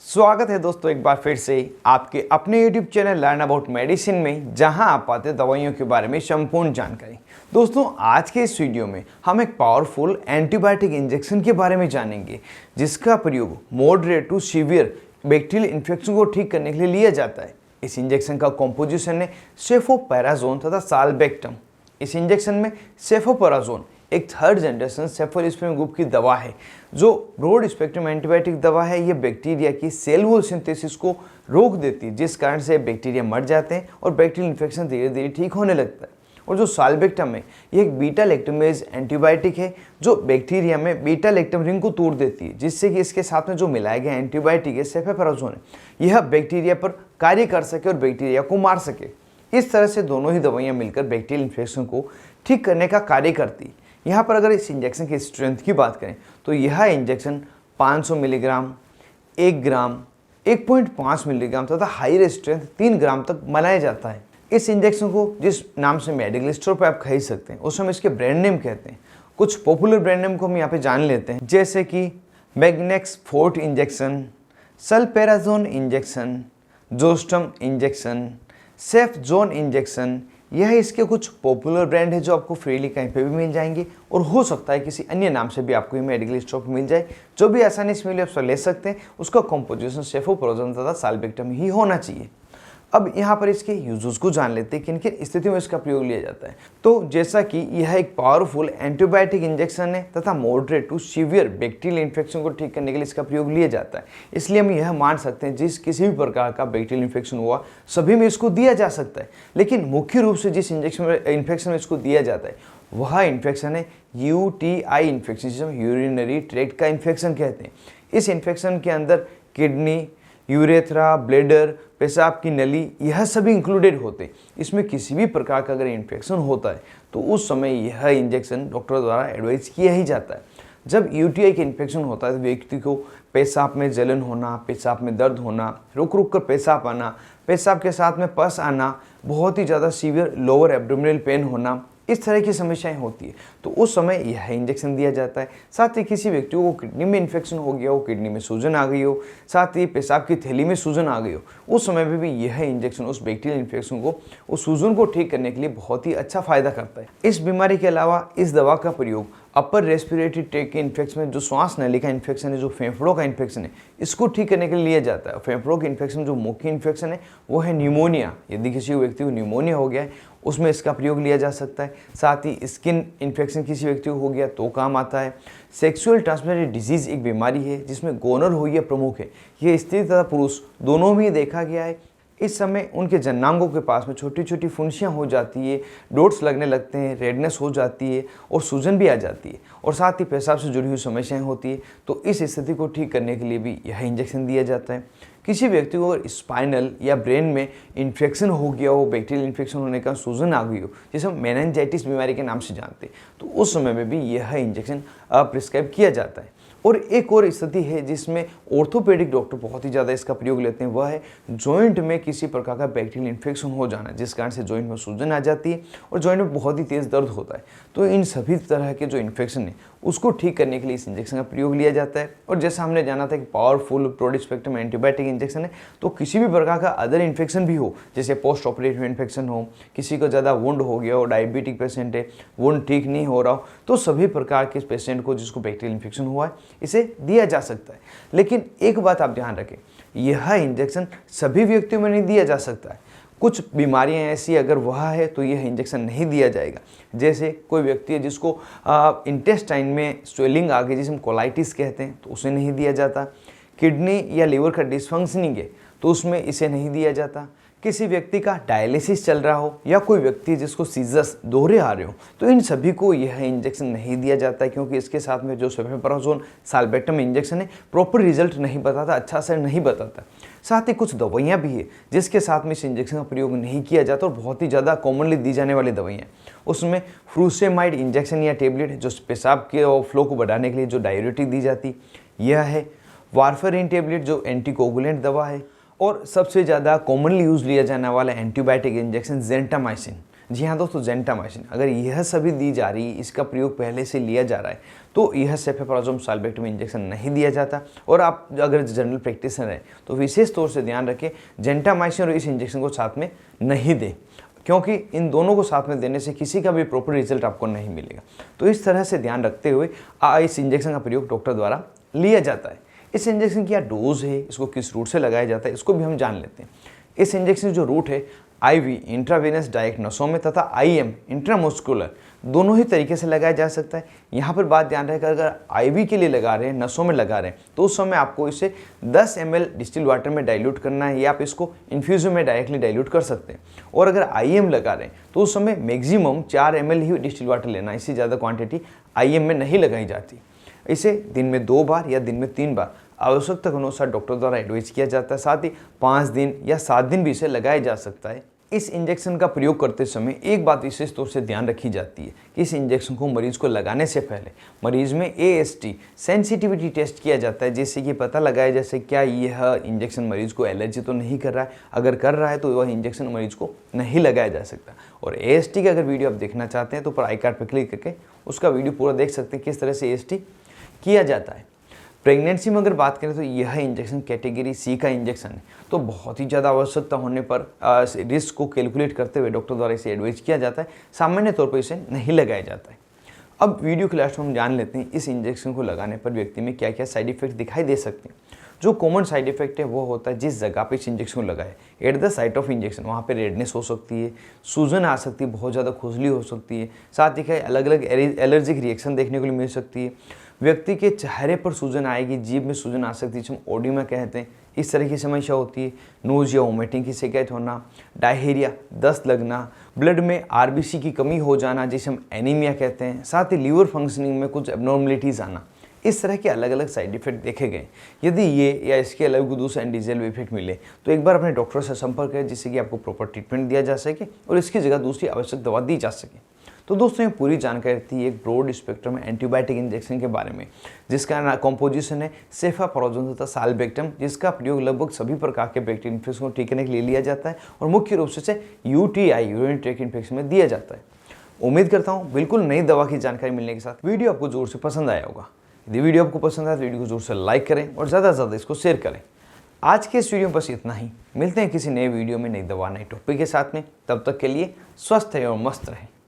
स्वागत है दोस्तों एक बार फिर से आपके अपने YouTube channel learn about medicine में, जहां आप पाते दवाइयों के बारे में संपूर्ण जानकारी। दोस्तों आज के इस वीडियो में हम एक पावरफुल एंटीबायोटिक इंजेक्शन के बारे में जानेंगे, जिसका प्रयोग moderate to severe bacterial infection को ठीक करने के लिए लिया जाता है। इस इंजेक्शन का कॉम्पोजिशन है सेफोपैराजोन तथा साल्बेक्टम। इस इंजेक्शन में सेफोपैराजोन एक थर्ड जनरेशन सेफोलिस्पिन ग्रुप की दवा है, जो ब्रॉड स्पेक्ट्रम एंटीबायोटिक दवा है। ये बैक्टीरिया की सेल वॉल सिंथेसिस को रोक देती है, जिस कारण से बैक्टीरिया मर जाते हैं और बैक्टीरियल इन्फेक्शन धीरे धीरे ठीक होने लगता है। और जो साल्बेक्टम है, ये एक बीटा लैक्टमेज एंटीबायोटिक है, जो बैक्टीरिया में बीटा लैक्टम रिंग को तोड़ देती है, जिससे कि इसके साथ में जो मिलाया गया एंटीबायोटिक है सेफेपैराजोन है, यह बैक्टीरिया पर कार्य कर सके और बैक्टीरिया को मार सके। इस तरह से दोनों ही दवाइयाँ मिलकर बैक्टीरियल इन्फेक्शन को ठीक करने का कार्य करती है। यहाँ पर अगर इस इंजेक्शन की स्ट्रेंथ की बात करें तो यह इंजेक्शन 500 मिलीग्राम, 1 ग्राम, 1.5 मिलीग्राम तथा हाई स्ट्रेंथ 3 ग्राम तक बनाया जाता है। इस इंजेक्शन को जिस नाम से मेडिकल स्टोर पर आप खरीद सकते हैं, उस हम इसके ब्रांड नेम कहते हैं। कुछ पॉपुलर ब्रांड नेम को हम यहाँ पे जान लेते हैं, जैसे कि Magnex forte injection, sulperazone injection, Zostum injection, safe zone injection. यह इसके कुछ पॉपुलर ब्रांड है जो आपको फ्रीली कहीं पे भी मिल जाएंगे, और हो सकता है किसी अन्य नाम से भी आपको ये मेडिकल स्टोर पर मिल जाए। जो भी आसानी से मिले आप ले सकते हैं। उसका कॉम्पोजिशन सेफोपैराजोन तथा साल्बेक्टम ही होना चाहिए। अब यहाँ पर इसके यूजेस को जान लेते हैं, किन किन स्थितियों में इसका प्रयोग लिया जाता है। तो जैसा कि यह एक पावरफुल एंटीबायोटिक इंजेक्शन है तथा moderate to severe bacterial infection को ठीक करने के लिए इसका प्रयोग लिया जाता है। इसलिए हम यह मान सकते हैं जिस किसी भी प्रकार का बैक्टीरियल इन्फेक्शन हुआ सभी में इसको दिया जा सकता है। लेकिन मुख्य रूप से जिस इन्फेक्शन में इसको दिया जाता है वह इन्फेक्शन है UTI इन्फेक्शन, जिसे हम यूरिनरी ट्रैक्ट का इन्फेक्शन कहते हैं। इस इन्फेक्शन के अंदर किडनी, यूरेथ्रा, ब्लैडर, पेशाब की नली, यह सभी इंक्लूडेड होते हैं। इसमें किसी भी प्रकार का अगर इन्फेक्शन होता है तो उस समय यह इंजेक्शन डॉक्टर द्वारा एडवाइस किया ही जाता है। जब UTI के इन्फेक्शन होता है तो व्यक्ति को पेशाब में जलन होना, पेशाब में दर्द होना, रुक रुक कर पेशाब आना, पेशाब के साथ में पस आना, बहुत ही ज़्यादा सीवियर लोअर एब्डोमिनल पेन होना, इस तरह की समस्याएं होती है, तो उस समय यह इंजेक्शन दिया जाता है। साथ ही किसी व्यक्ति को किडनी में इन्फेक्शन हो गया हो, किडनी में सूजन आ गई हो, साथ ही पेशाब की थैली में सूजन आ गई हो, उस समय में भी यह इंजेक्शन उस बैक्टीरियल इन्फेक्शन को, उस सूजन को ठीक करने के लिए बहुत ही अच्छा फायदा करता है। इस बीमारी के अलावा इस दवा का प्रयोग अपर रेस्पिरेटरी ट्रैक्ट के इन्फेक्शन में, जो श्वास नली का इन्फेक्शन है, जो फेफड़ों का इन्फेक्शन है, इसको ठीक करने के लिए लिया जाता है। फेफड़ों के इन्फेक्शन जो मुख्य इन्फेक्शन है वो है न्यूमोनिया। यदि किसी व्यक्ति को न्यूमोनिया हो गया है उसमें इसका प्रयोग लिया जा सकता है। साथ ही स्किन इन्फेक्शन किसी व्यक्ति को हो गया तो काम आता है। सेक्सुअल ट्रांसमिटेड डिजीज़ एक बीमारी है जिसमें गोनोरिया प्रमुख है। यह स्त्री तथा पुरुष दोनों में देखा गया है। इस समय उनके जननांगों के पास में छोटी छोटी फुंसियाँ हो जाती है, डॉट्स लगने लगते हैं, रेडनेस हो जाती है और सूजन भी आ जाती है, और साथ ही पेशाब से जुड़ी हुई समस्याएं होती है। तो इस स्थिति को ठीक करने के लिए भी यह इंजेक्शन दिया जाता है। किसी व्यक्ति को अगर स्पाइनल या ब्रेन में इन्फेक्शन हो गया हो, बैक्टीरियल इन्फेक्शन होने का सूजन आ गई हो, जिसे हम मेनिंजाइटिस बीमारी के नाम से जानते हैं, तो उस समय में भी यह इंजेक्शन प्रिस्क्राइब किया जाता है। और एक और स्थिति है जिसमें ऑर्थोपेडिक डॉक्टर बहुत ही ज़्यादा इसका प्रयोग लेते हैं, वह है जॉइंट में किसी प्रकार का बैक्टीरियल इन्फेक्शन हो जाना, जिस कारण से जॉइंट में सूजन आ जाती है और जॉइंट में बहुत ही तेज़ दर्द होता है। तो इन सभी तरह के जो इन्फेक्शन है उसको ठीक करने के लिए इस इंजेक्शन का प्रयोग लिया जाता है। और जैसा हमने जाना था कि powerful broad spectrum antibiotic injection है, तो किसी भी प्रकार का अदर इन्फेक्शन भी हो, जैसे पोस्ट ऑपरेटिव इन्फेक्शन हो, किसी को ज़्यादा वुंड हो गया हो, डायबिटिक पेशेंट है, वुंड ठीक नहीं हो रहा हो, तो सभी प्रकार के पेशेंट को जिसको बैक्टीरियल इन्फेक्शन हुआ है इसे दिया जा सकता है। लेकिन एक बात आप ध्यान रखें, यह इंजेक्शन सभी व्यक्तियों में नहीं दिया जा सकता है। कुछ बीमारियां ऐसी अगर वह है तो यह इंजेक्शन नहीं दिया जाएगा। जैसे कोई व्यक्ति है जिसको इंटेस्टाइन में स्वेलिंग आ गई, जिसे हम कोलाइटिस कहते हैं, तो उसे नहीं दिया जाता। किडनी या लीवर का डिसफंक्शनिंग है तो उसमें इसे नहीं दिया जाता। किसी व्यक्ति का डायलिसिस चल रहा हो या कोई व्यक्ति जिसको सीजर्स दोहरे आ रहे हो, तो इन सभी को यह इंजेक्शन नहीं दिया जाता है, क्योंकि इसके साथ में जो सेफेपैराजोन साल्बेक्टम इंजेक्शन है प्रॉपर रिजल्ट नहीं बताता, अच्छा असर नहीं बताता। साथ ही कुछ दवाइयाँ भी है जिसके साथ में इस इंजेक्शन का प्रयोग नहीं किया जाता और बहुत ही ज़्यादा कॉमनली दी जाने वाली दवाइयाँ, उसमें फ्रूसेमाइड इंजेक्शन या टेबलेट जो पेशाब के फ्लो को बढ़ाने के लिए जो डाययूरेटिक दी जाती, यह है वारफेरिन टेबलेट जो एंटीकोगुलेंट दवा है, और सबसे ज़्यादा कॉमनली यूज लिया जाने वाला एंटीबायोटिक इंजेक्शन जेंटामाइसिन, जी हाँ दोस्तों, जेंटामाइसिन अगर यह सभी दी जा रही, इसका प्रयोग पहले से लिया जा रहा है, तो यह सेफेप्राजोल साल्वेक्टम इंजेक्शन नहीं दिया जाता। और आप अगर जनरल प्रैक्टिशनर हैं तो विशेष तौर से ध्यान रखें, जेंटामाइसिन और इस इंजेक्शन को साथ में नहीं दें, क्योंकि इन दोनों को साथ में देने से किसी का भी प्रॉपर रिजल्ट आपको नहीं मिलेगा। तो इस तरह से ध्यान रखते हुए इस इंजेक्शन का प्रयोग डॉक्टर द्वारा लिया जाता है। इस इंजेक्शन की क्या डोज है, इसको किस रूट से लगाया जाता है, इसको भी हम जान लेते हैं। इस इंजेक्शन जो रूट है, आईवी इंट्रावेनस डायरेक्ट नसों में तथा आईएम इंट्रामस्कुलर दोनों ही तरीके से लगाया जा सकता है। यहाँ पर बात ध्यान रखेगा, अगर आईवी के लिए लगा रहे हैं, नसों में लगा रहे हैं, तो उस समय आपको इसे 10 ml डिस्टिल वाटर में डाइल्यूट करना है, या आप इसको इन्फ्यूजन में डायरेक्टली डाइल्यूट कर सकते हैं। और अगर आईएम लगा रहे हैं तो उस समय मैक्सिमम 4 ml ही डिस्टिल वाटर लेना, इससे ज़्यादा क्वान्टिटी आईएम में नहीं लगाई जाती। इसे दिन में 2 बार या दिन में 3 बार आवश्यकता के अनुसार डॉक्टर द्वारा एडवाइस किया जाता है। साथ ही 5 दिन या 7 दिन भी इसे लगाया जा सकता है। इस इंजेक्शन का प्रयोग करते समय एक बात विशेष तौर से ध्यान रखी जाती है कि इस इंजेक्शन को मरीज को लगाने से पहले मरीज में AST सेंसिटिविटी टेस्ट किया जाता है, जिससे कि पता लगाया जैसे क्या यह इंजेक्शन मरीज को एलर्जी तो नहीं कर रहा है। अगर कर रहा है तो वह इंजेक्शन मरीज को नहीं लगाया जा सकता। और AST का अगर वीडियो आप देखना चाहते हैं तो ऊपर आई कार्ड पर क्लिक करके उसका वीडियो पूरा देख सकते हैं, किस तरह से AST किया जाता है। प्रेगनेंसी में अगर बात करें तो यह इंजेक्शन कैटेगरी C का इंजेक्शन है, तो बहुत ही ज़्यादा आवश्यकता होने पर रिस्क को कैलकुलेट करते हुए डॉक्टर द्वारा इसे एडवाइस किया जाता है। सामान्य तौर पर इसे नहीं लगाया जाता है। अब वीडियो के लास्ट में हम जान लेते हैं इस इंजेक्शन को लगाने पर व्यक्ति में क्या क्या साइड इफेक्ट दिखाई दे सकते हैं। जो कॉमन साइड इफेक्ट है वो होता है जिस जगह पे इस इंजेक्शन को लगाए, at the site of injection, वहाँ पे रेडनेस हो सकती है, सूजन आ सकती है, बहुत ज़्यादा खुजली हो सकती है, साथ ही अलग अलग एलर्जिक रिएक्शन देखने को मिल सकती है। व्यक्ति के चेहरे पर सूजन आएगी, जीभ में सूजन आ सकती है, जिसे हम ओडिमा कहते हैं, इस तरह की समस्या होती है। नोज या वोमिटिंग की शिकायत होना, डायरिया, दस्त लगना, ब्लड में RBC की कमी हो जाना जिसे हम एनीमिया कहते हैं, साथ ही लीवर फंक्शनिंग में कुछ एबनॉर्मलिटीज़ आना, इस तरह के अलग अलग साइड इफेक्ट देखे गए। यदि ये या इसके अलावा दूसरे एंटीजेल इफेक्ट मिले तो एक बार अपने डॉक्टर से संपर्क करें, जिससे कि आपको प्रॉपर ट्रीटमेंट दिया जा सके और इसकी जगह दूसरी आवश्यक दवा दी जा सके। तो दोस्तों ये पूरी जानकारी थी एक ब्रॉड स्पेक्ट्रम एंटीबायोटिक इंजेक्शन के बारे में, जिसका कॉम्पोजिशन है सेफेप्राजोल तथा साल्वेक्टम, जिसका प्रयोग लगभग सभी प्रकार के बैक्टीरियल इन्फेक्शन को ठीक करने के लिए लिया जाता है और मुख्य रूप से UTI यूरिनरी ट्रैक्ट इन्फेक्शन में दिया जाता है। उम्मीद करता हूँ बिल्कुल नई दवा की जानकारी मिलने के साथ वीडियो आपको जोर से पसंद आया होगा। यदि वीडियो आपको पसंद आया तो वीडियो को जोर से लाइक करें और ज़्यादा से ज़्यादा इसको शेयर करें। आज के इस वीडियो में बस इतना ही। मिलते हैं किसी नए वीडियो में, नई दवा, नई टॉपिक के साथ में। तब तक के लिए स्वस्थ रहें और मस्त रहें।